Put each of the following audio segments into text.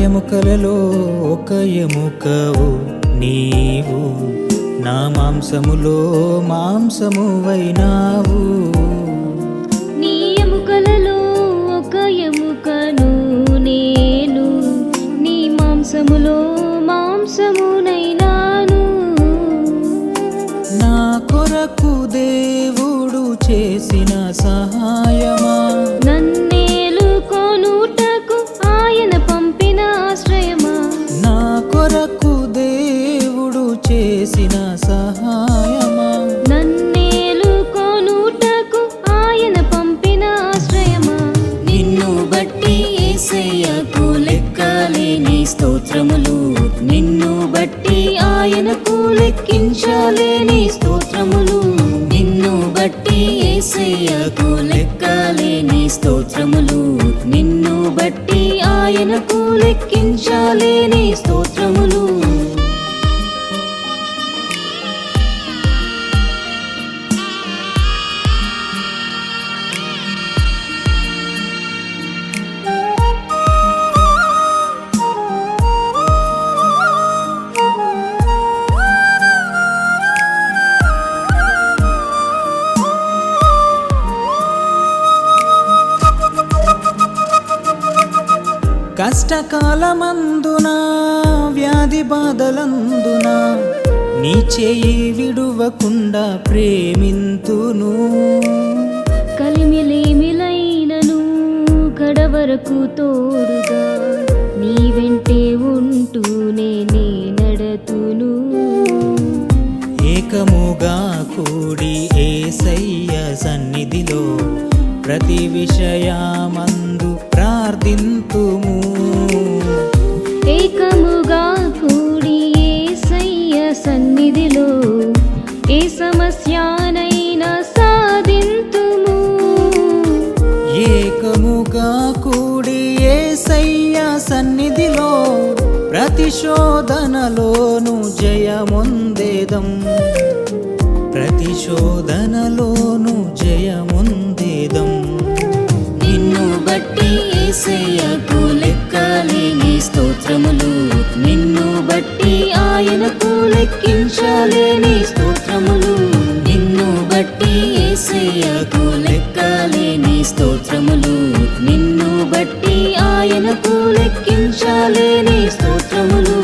ఎముకలలో ఒక ఎముకవు నీవు, నా మాంసములో మాంసమువైనావు. నీ ఎముకలలో ఒక ఎముకను నేను, నీ మాంసములో మాంసమునైనాను. నా కొరకు దేవుడు చేసిన సహాయమా, నన్నేలుకొనుటకు ఆయన పంపిన ఆశ్రయమా. నా కొరకు దేవుడు చేసిన సహాయమా, నన్నేలుకొనుటకు ఆయన పంపిన ఆశ్రయమా. నిన్ను బట్టి యేసయ్యకు లెక్కలేని స్తోత్రములు, నిన్ను బట్టి ఆయనకు లెక్కించలేని స్తోత్రములు. నిన్ను బట్టి యేసయ్యకు లెక్కలేని స్తోత్రములు, నిన్ను బట్టి ఆయనకు లెక్కించలేని స్తోత్రములు. కష్టకాలమందున వ్యాధి బాధలందున నీ చేయి విడువకుండా ప్రేమింతును. కలిమిలేమిలైనను కడవరకు తోడుగా నీ వెంటే ఉంటూనే నే నడతును. ఏకముగా కూడి యేసయ్య సన్నిధిలో ప్రతి విషయమందు ప్రార్థింతుము. ఏకముగా కూడి యేసయ్య సన్నిధిలో ఏ సమస్యనైనా సాధింతుము. ఏకముగా కూడి యేసయ్య సన్నిధిలో ప్రతిశోధనలోను జయముందేదం, ప్రతిశోధనలోను జయముందేదం. నిన్ను బట్టి యేసయ్యకు లెక్కలేని స్తోత్రములు, నిన్ను బట్టి ఆయనకు లెక్కించలేని స్తోత్రములు. నిన్ను బట్టి యేసయ్యకు లెక్కలేని స్తోత్రములు, నిన్ను బట్టి ఆయనకు లెక్కించలేని స్తోత్రములు.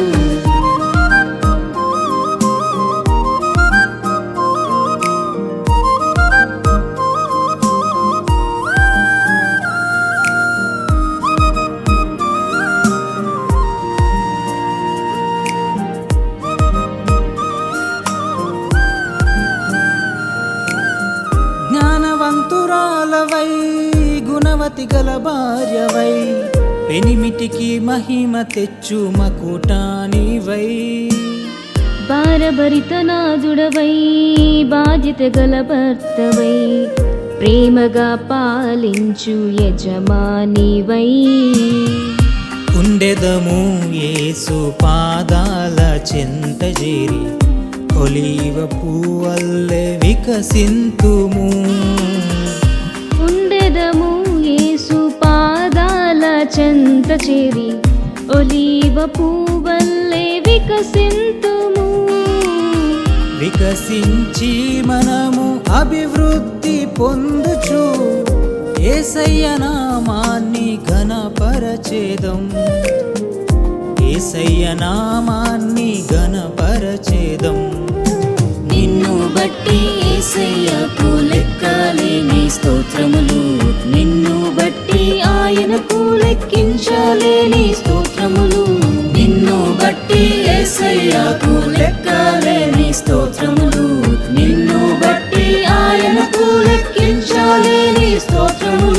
జ్ఞానవంతురాలవై గుణవతి గల భార్యవై, పెనిమిటికి మహిమ తెచ్చు మకుటానివై. భారభరితనాదుడవై బాధ్యత గల భర్తవై, ప్రేమగా పాలించు యజమానివై. ఉండెదము యేసు పాదాల చెంత చేరి, ఒలీవ పువ్వల్లె వికసింతుము. ఉండెదము యేసు పాదాల చెంత చేరి, ఒలీవ పువ్వల్లె వికసింతుము. వికసించి మనము అభివృద్ధి పొందుచు యేసయ్య నామాన్ని ఘనపరచేదం, యేసయ్య నామాన్ని ఘనపరచేదం. నిన్ను బట్టి యేసయ్యకు లెక్కలేని స్తోత్రములు, నిన్ను బట్టి ఆయనకు లెక్కించలేని స్తోత్రములు. నిన్ను బట్టి యేసయ్యకు లెక్కలేని స్తోత్రములు, నిన్ను బట్టి ఆయనకు లెక్కించలేని స్తోత్రములు.